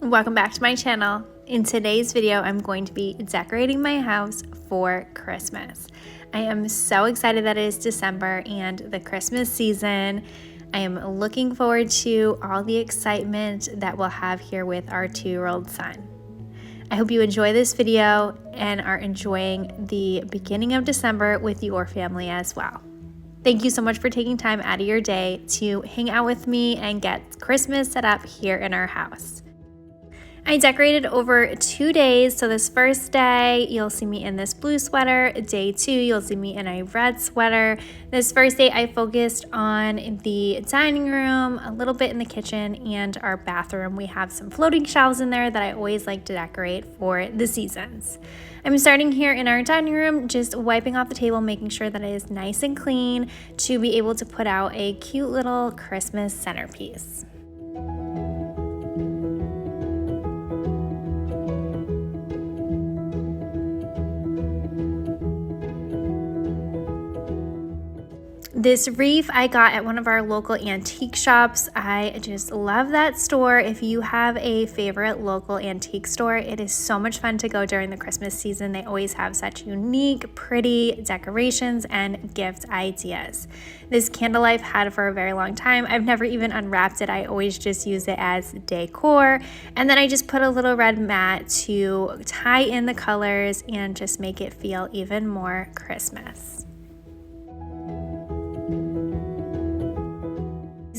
Welcome back to my channel. In today's video, I'm going to be decorating my house for Christmas. I am so excited that it is December and the Christmas season. I am looking forward to all the excitement that we'll have here with our 2-year-old son. I hope you enjoy this video and are enjoying the beginning of December with your family as well. Thank you so much for taking time out of your day to hang out with me and get Christmas set up here in our house. I decorated over 2 days, so this first day you'll see me in this blue sweater. Day 2 you'll see me in a red sweater. This first day I focused on the dining room, a little bit in the kitchen, and our bathroom. We have some floating shelves in there that I always like to decorate for the seasons. I'm starting here in our dining room, just wiping off the table, making sure that it is nice and clean to be able to put out a cute little Christmas centerpiece. This wreath I got at one of our local antique shops. I just love that store. If you have a favorite local antique store, it is so much fun to go during the Christmas season. They always have such unique, pretty decorations and gift ideas. This candle I've had for a very long time. I've never even unwrapped it. I always just use it as decor. And then I just put a little red mat to tie in the colors and just make it feel even more Christmas.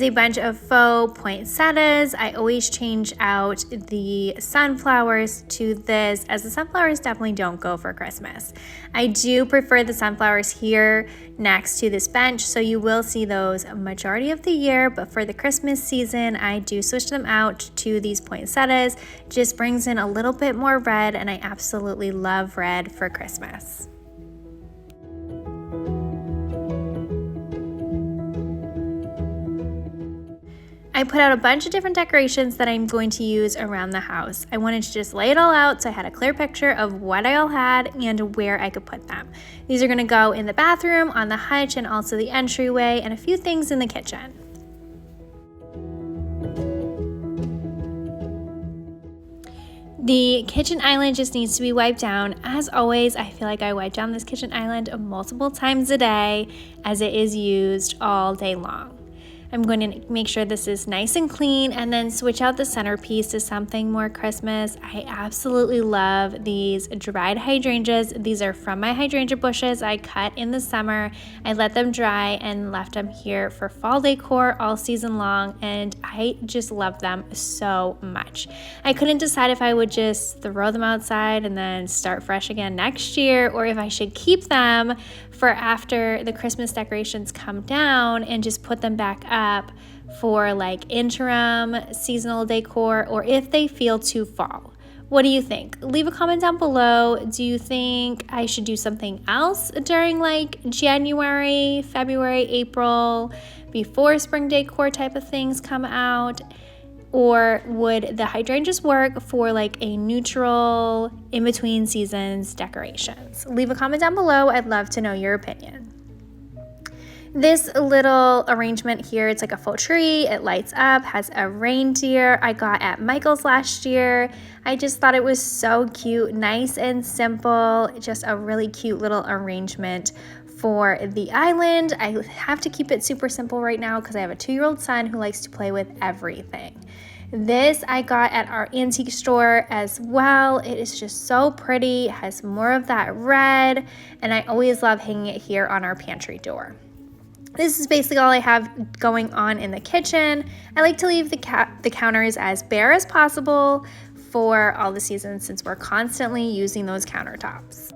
A bunch of faux poinsettias. I always change out the sunflowers to this, as the sunflowers definitely don't go for Christmas. I do prefer the sunflowers here next to this bench, so you will see those a majority of the year, but for the Christmas season I do switch them out to these poinsettias. Just brings in a little bit more red, and I absolutely love red for Christmas. I put out a bunch of different decorations that I'm going to use around the house. I wanted to just lay it all out so I had a clear picture of what I all had and where I could put them. These are going to go in the bathroom, on the hutch, and also the entryway, and a few things in the kitchen. The kitchen island just needs to be wiped down. As always, I feel like I wipe down this kitchen island multiple times a day as it is used all day long. I'm going to make sure this is nice and clean and then switch out the centerpiece to something more Christmas. I absolutely love these dried hydrangeas. These are from my hydrangea bushes I cut in the summer. I let them dry and left them here for fall decor all season long, and I just love them so much. I couldn't decide if I would just throw them outside and then start fresh again next year, or if I should keep them for after the Christmas decorations come down and just put them back up for like interim seasonal decor, or if they feel too fall. What do you think? Leave a comment down below. Do you think I should do something else during like January, February, April, before spring decor type of things come out? Or would the hydrangeas work for like a neutral in-between seasons decorations? Leave a comment down below. I'd love to know your opinion. This little arrangement here, it's like a faux tree. It lights up, has a reindeer I got at Michael's last year. I just thought it was so cute, nice and simple, just a really cute little arrangement for the island. I have to keep it super simple right now because I have a 2-year-old son who likes to play with everything. This I got at our antique store as well. It is just so pretty, it has more of that red, and I always love hanging it here on our pantry door. This is basically all I have going on in the kitchen. I like to leave the counters as bare as possible for all the seasons since we're constantly using those countertops.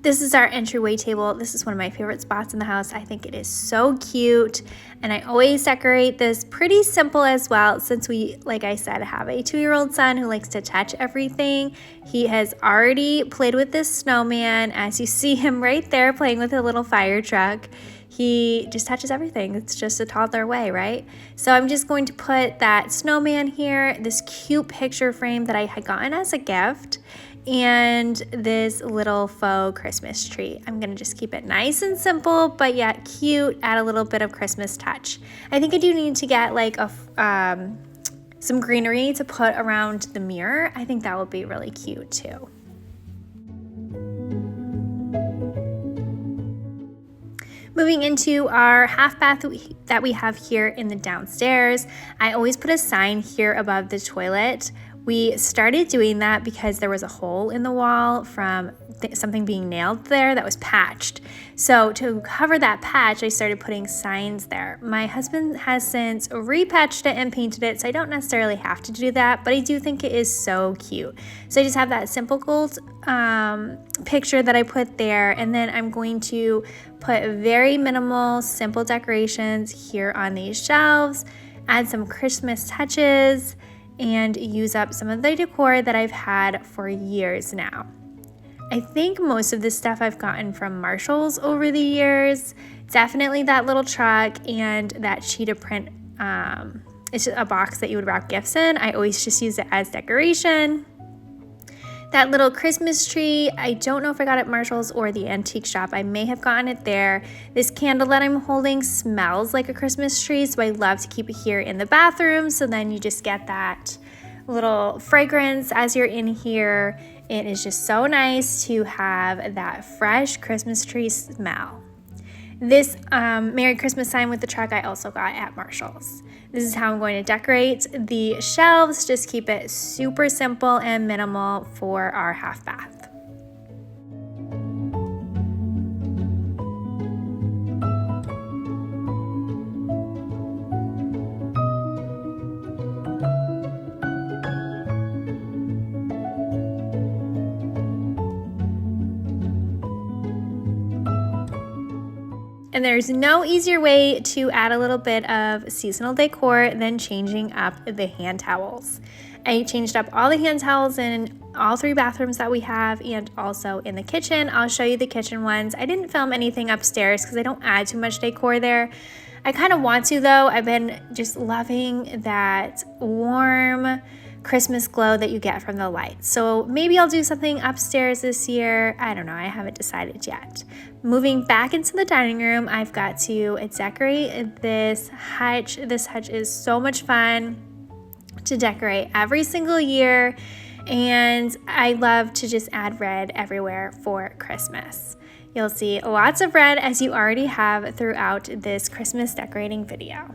This is our entryway table. This is one of my favorite spots in the house. I think it is so cute, and I always decorate this pretty simple as well, since we, like I said, have a 2-year-old son who likes to touch everything. He has already played with this snowman, as you see him right there playing with a little fire truck. He just touches everything. It's just a toddler way, right? So I'm just going to put that snowman here, this cute picture frame that I had gotten as a gift, and this little faux Christmas tree. I'm gonna just keep it nice and simple, but yet cute, add a little bit of Christmas touch. I think I do need to get like a some greenery to put around the mirror. I think that would be really cute too. Moving into our half bath that we have here in the downstairs, I always put a sign here above the toilet. We started doing that because there was a hole in the wall from something being nailed there that was patched. So to cover that patch, I started putting signs there. My husband has since repatched it and painted it, so I don't necessarily have to do that, but I do think it is so cute. So I just have that simple gold picture that I put there, and then I'm going to put very minimal, simple decorations here on these shelves, add some Christmas touches, and use up some of the decor that I've had for years now. I think most of this stuff I've gotten from Marshall's over the years. Definitely that little truck and that cheetah print. It's just a box that you would wrap gifts in. I always just use it as decoration. That little Christmas tree, I don't know if I got it at Marshall's or the antique shop. I may have gotten it there. This candle that I'm holding smells like a Christmas tree, so I love to keep it here in the bathroom, so then you just get that little fragrance as you're in here. It is just so nice to have that fresh Christmas tree smell. This Merry Christmas sign with the truck I also got at Marshall's. This is how I'm going to decorate the shelves. Just keep it super simple and minimal for our half bath. And there's no easier way to add a little bit of seasonal decor than changing up the hand towels. I changed up all the hand towels in all 3 bathrooms that we have and also in the kitchen. I'll show you the kitchen ones. I didn't film anything upstairs because I don't add too much decor there. I kind of want to though. I've been just loving that warm Christmas glow that you get from the lights. So maybe I'll do something upstairs this year. I don't know. I haven't decided yet. Moving back into the dining room, I've got to decorate this hutch. This hutch is so much fun to decorate every single year, and I love to just add red everywhere for Christmas. You'll see lots of red, as you already have throughout this Christmas decorating video.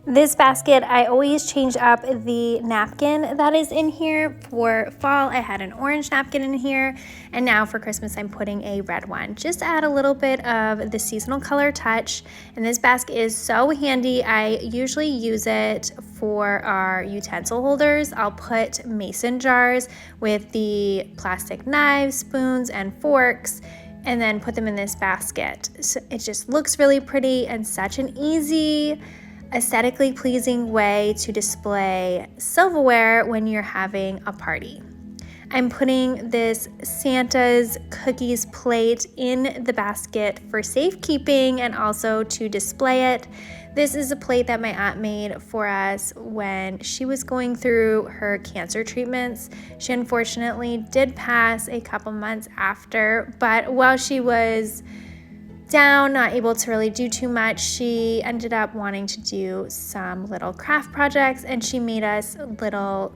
This basket, I always change up the napkin that is in here. For fall, I had an orange napkin in here, and now for Christmas, I'm putting a red one. Just add a little bit of the seasonal color touch, and this basket is so handy. I usually use it for our utensil holders. I'll put mason jars with the plastic knives, spoons, and forks, and then put them in this basket. So it just looks really pretty and such an easy, aesthetically pleasing way to display silverware when you're having a party. I'm putting this Santa's cookies plate in the basket for safekeeping and also to display it. This is a plate that my aunt made for us when she was going through her cancer treatments. She unfortunately did pass a couple months after, but while she was down, not able to really do too much, she ended up wanting to do some little craft projects, and she made us little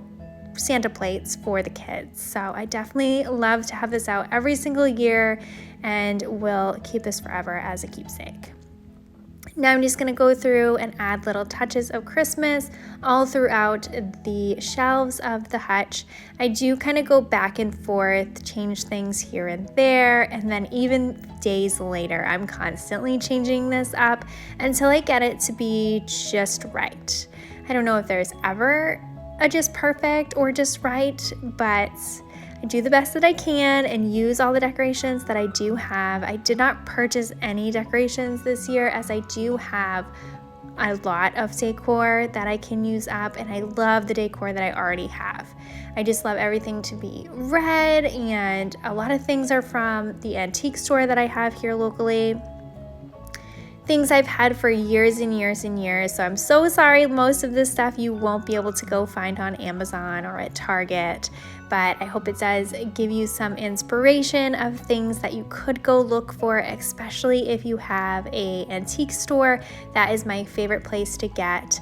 Santa plates for the kids. So I definitely love to have this out every single year and will keep this forever as a keepsake. Now I'm just going to go through and add little touches of Christmas all throughout the shelves of the hutch. I do kind of go back and forth, change things here and there, and then even days later, I'm constantly changing this up until I get it to be just right. I don't know if there's ever a just perfect or just right, but I do the best that I can and use all the decorations that I do have. I did not purchase any decorations this year, as I do have a lot of decor that I can use up, and I love the decor that I already have. I just love everything to be red, and a lot of things are from the antique store that I have here locally. things I've had for years and years and years. So I'm so sorry, most of this stuff you won't be able to go find on Amazon or at Target, but I hope it does give you some inspiration of things that you could go look for, especially if you have an antique store. That is my favorite place to get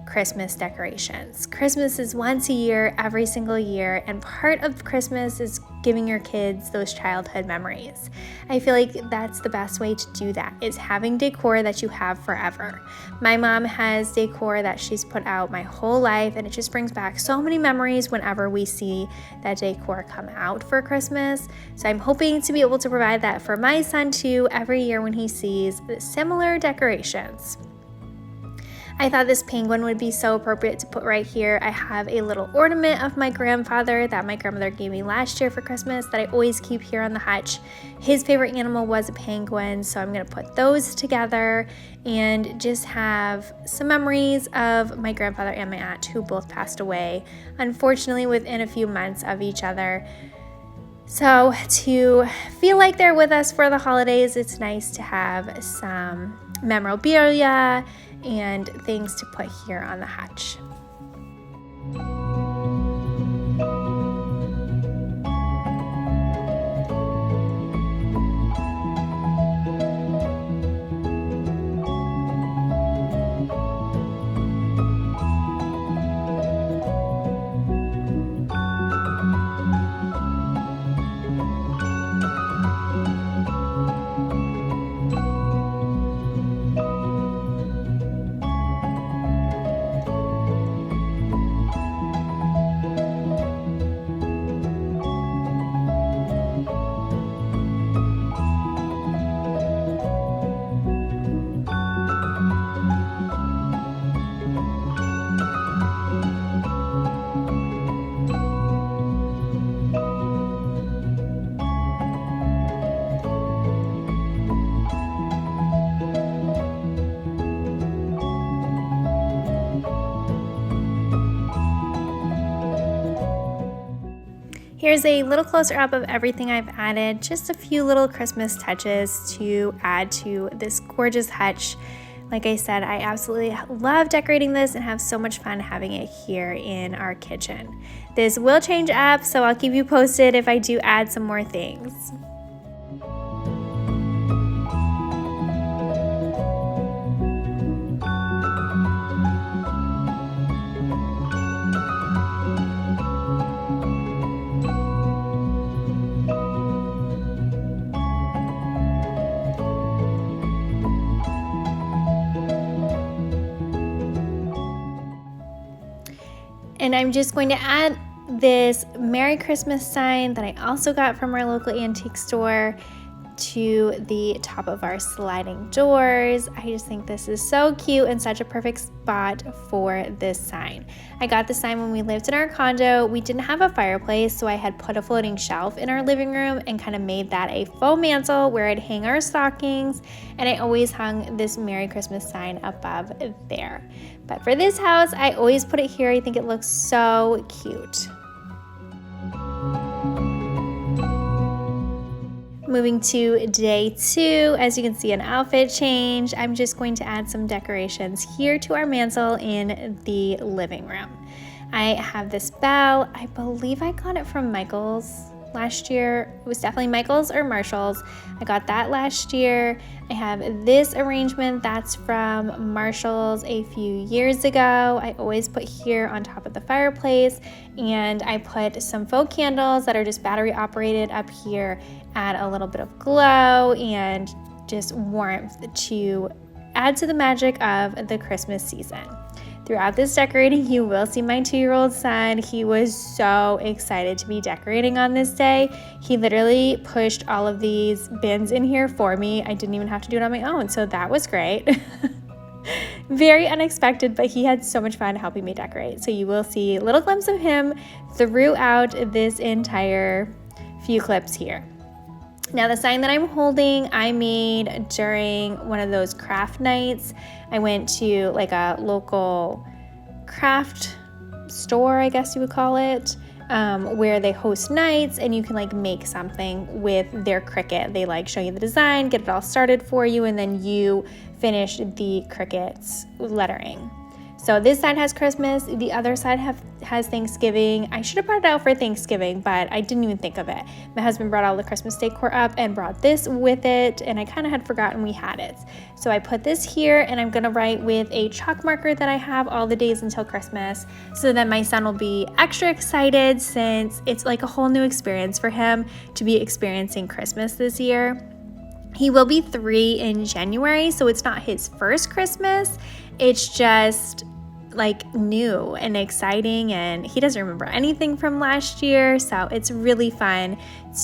Christmas decorations. Christmas is once a year, every single year, and part of Christmas is giving your kids those childhood memories. I feel like that's the best way to do that, is having decor that you have forever. My mom has decor that she's put out my whole life, and it just brings back so many memories whenever we see that decor come out for Christmas. So I'm hoping to be able to provide that for my son too every year when he sees similar decorations. I thought this penguin would be so appropriate to put right here. I have a little ornament of my grandfather that my grandmother gave me last year for Christmas that I always keep here on the hutch. His favorite animal was a penguin, so I'm going to put those together and just have some memories of my grandfather and my aunt, who both passed away, unfortunately, within a few months of each other. So to feel like they're with us for the holidays, it's nice to have some memorabilia and things to put here on the hutch. Here's a little closer up of everything I've added, just a few little Christmas touches to add to this gorgeous hutch. Like I said, I absolutely love decorating this and have so much fun having it here in our kitchen. This will change up, so I'll keep you posted if I do add some more things. And I'm just going to add this Merry Christmas sign that I also got from our local antique store to the top of our sliding doors. I just think this is so cute and such a perfect spot for this sign. I got the sign when we lived in our condo. We didn't have a fireplace, so I had put a floating shelf in our living room and kind of made that a faux mantle where I'd hang our stockings, and I always hung this Merry Christmas sign above there. But for this house, I always put it here. I think it looks so cute. Moving to day 2, as you can see, an outfit change. I'm just going to add some decorations here to our mantle in the living room. I have this bell. I believe I got it from Michael's last year. It was definitely Michael's or Marshall's. I got that last year. I have this arrangement that's from Marshall's a few years ago. I always put here on top of the fireplace, and I put some faux candles that are just battery operated up here, add a little bit of glow and just warmth to add to the magic of the Christmas season. Throughout this decorating, you will see my 2-year-old son. He was so excited to be decorating on this day. He literally pushed all of these bins in here for me. I didn't even have to do it on my own, so that was great. Very unexpected, but he had so much fun helping me decorate. So you will see a little glimpse of him throughout this entire few clips here. Now, the sign that I'm holding, I made during one of those craft nights. I went to like a local craft store, I guess you would call it, where they host nights and you can like make something with their Cricut. They like show you the design, get it all started for you, and then you finish the Cricut's lettering. So this side has Christmas, the other side has Thanksgiving. I should have brought it out for Thanksgiving, but I didn't even think of it. My husband brought all the Christmas decor up and brought this with it, and I kind of had forgotten we had it. So I put this here, and I'm gonna write with a chalk marker that I have all the days until Christmas, so that my son will be extra excited since it's like a whole new experience for him to be experiencing Christmas this year. He will be 3 in January, so it's not his first Christmas. It's just like new and exciting, and he doesn't remember anything from last year, so it's really fun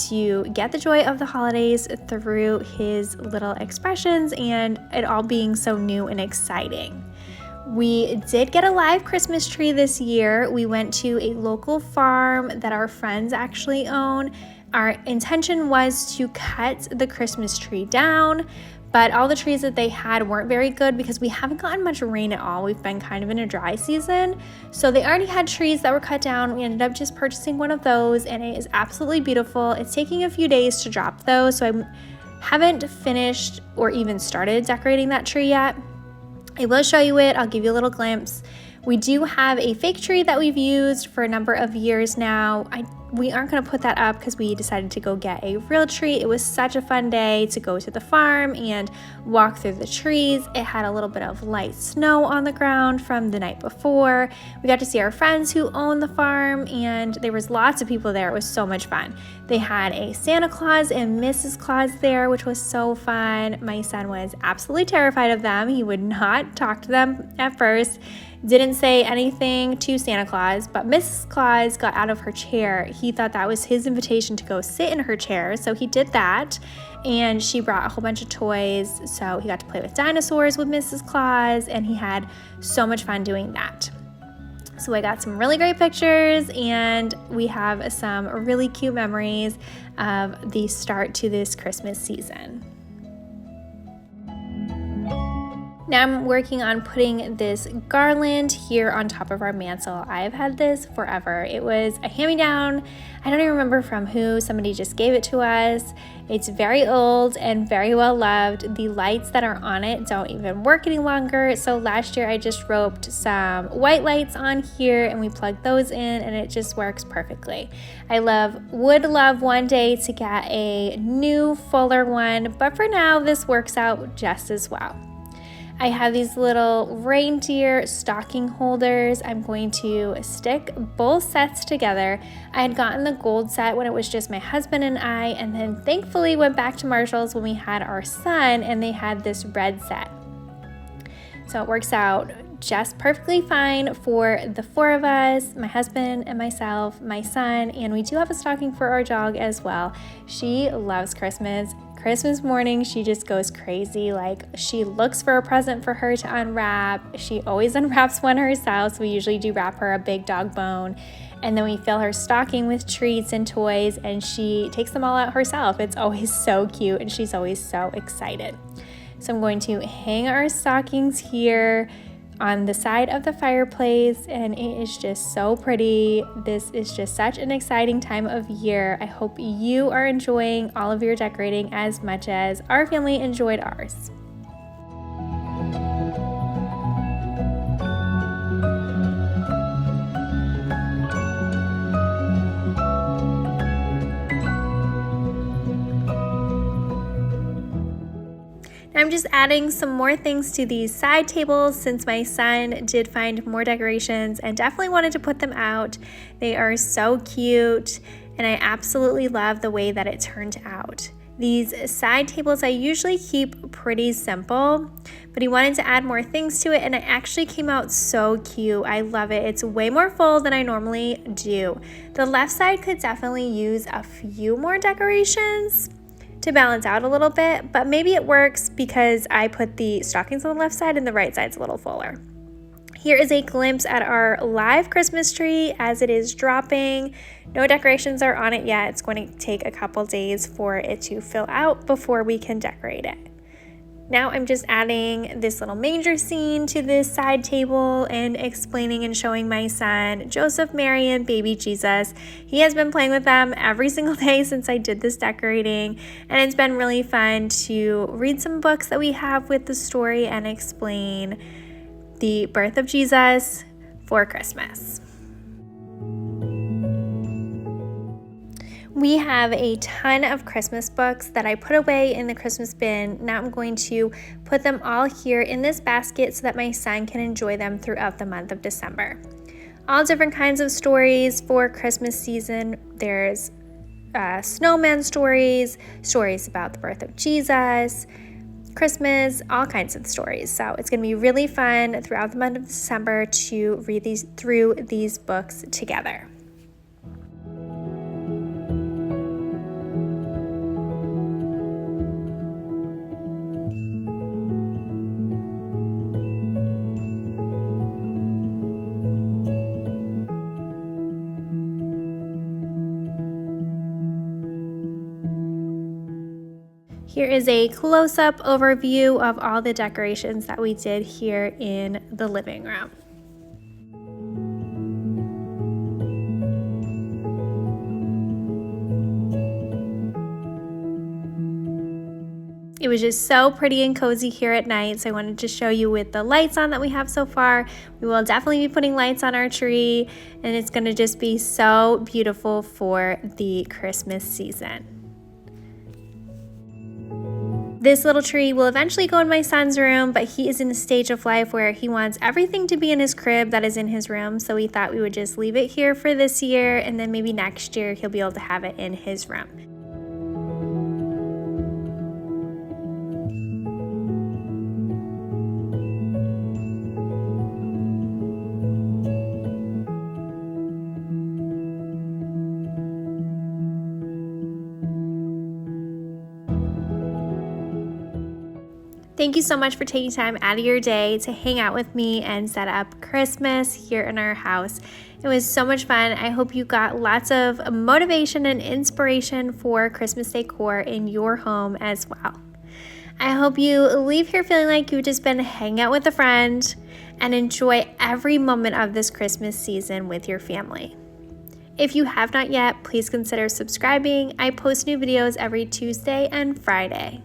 to get the joy of the holidays through his little expressions and it all being so new and exciting. We did get a live Christmas tree this year. We went to a local farm that our friends actually own. Our intention was to cut the Christmas tree down, but all the trees that they had weren't very good because we haven't gotten much rain at all. We've been kind of in a dry season. So they already had trees that were cut down. We ended up just purchasing one of those, and it is absolutely beautiful. It's taking a few days to drop though, so I haven't finished or even started decorating that tree yet. I will show you it. I'll give you a little glimpse. We do have a fake tree that we've used for a number of years now. We aren't going to put that up because we decided to go get a real tree. It was such a fun day to go to the farm and walk through the trees. It had a little bit of light snow on the ground from the night before. We got to see our friends who own the farm, and there was lots of people there. It was so much fun. They had a Santa Claus and Mrs. Claus there, which was so fun. My son was absolutely terrified of them. He would not talk to them at first. Didn't say anything to Santa Claus, but Mrs. Claus got out of her chair. He thought that was his invitation to go sit in her chair, so he did that, and she brought a whole bunch of toys, so he got to play with dinosaurs with Mrs. Claus, and he had so much fun doing that. So I got some really great pictures, and we have some really cute memories of the start to this Christmas season. Now I'm working on putting this garland here on top of our mantle. I've had this forever. It was a hand-me-down. I don't even remember from who. Somebody just gave it to us. It's very old and very well loved. The lights that are on it don't even work any longer. So last year I just roped some white lights on here and we plugged those in, and it just works perfectly. I would love one day to get a new fuller one, but for now this works out just as well. I have these little reindeer stocking holders. I'm going to stick both sets together. I had gotten the gold set when it was just my husband and I, and then thankfully went back to Marshall's when we had our son and they had this red set. So it works out just perfectly fine for the 4 of us, my husband and myself, my son, and we do have a stocking for our dog as well. She loves Christmas. Christmas morning, she just goes crazy. Like, she looks for a present for her to unwrap. She always unwraps one herself, so we usually do wrap her a big dog bone. And then we fill her stocking with treats and toys, and she takes them all out herself. It's always so cute, and she's always so excited. So I'm going to hang our stockings here on the side of the fireplace, and it is just so pretty. This is just such an exciting time of year. I hope you are enjoying all of your decorating as much as our family enjoyed ours. I'm just adding some more things to these side tables since my son did find more decorations and definitely wanted to put them out. They are so cute, and I absolutely love the way that it turned out. These side tables I usually keep pretty simple, but he wanted to add more things to it, and it actually came out so cute. I love it. It's way more full than I normally do. The left side could definitely use a few more decorations to balance out a little bit, but maybe it works because I put the stockings on the left side and the right side's a little fuller. Here is a glimpse at our live Christmas tree as it is dropping. No decorations are on it yet. It's going to take a couple days for it to fill out before we can decorate it. Now I'm just adding this little manger scene to this side table and explaining and showing my son Joseph, Mary, and baby Jesus. He has been playing with them every single day since I did this decorating, and it's been really fun to read some books that we have with the story and explain the birth of Jesus for Christmas. We have a ton of Christmas books that I put away in the Christmas bin. Now I'm going to put them all here in this basket so that my son can enjoy them throughout the month of December. All different kinds of stories for Christmas season. There's snowman stories, stories about the birth of Jesus, Christmas, all kinds of stories. So it's going to be really fun throughout the month of December to read through these books together. Here is a close-up overview of all the decorations that we did here in the living room. It was just so pretty and cozy here at night, so I wanted to show you with the lights on that we have so far. We will definitely be putting lights on our tree, and it's going to just be so beautiful for the Christmas season. This little tree will eventually go in my son's room, but he is in a stage of life where he wants everything to be in his crib that is in his room, so we thought we would just leave it here for this year, and then maybe next year he'll be able to have it in his room. Thank you so much for taking time out of your day to hang out with me and set up Christmas here in our house. It was so much fun. I hope you got lots of motivation and inspiration for Christmas decor in your home as well. I hope you leave here feeling like you've just been hanging out with a friend and enjoy every moment of this Christmas season with your family. If you have not yet, please consider subscribing. I post new videos every Tuesday and Friday.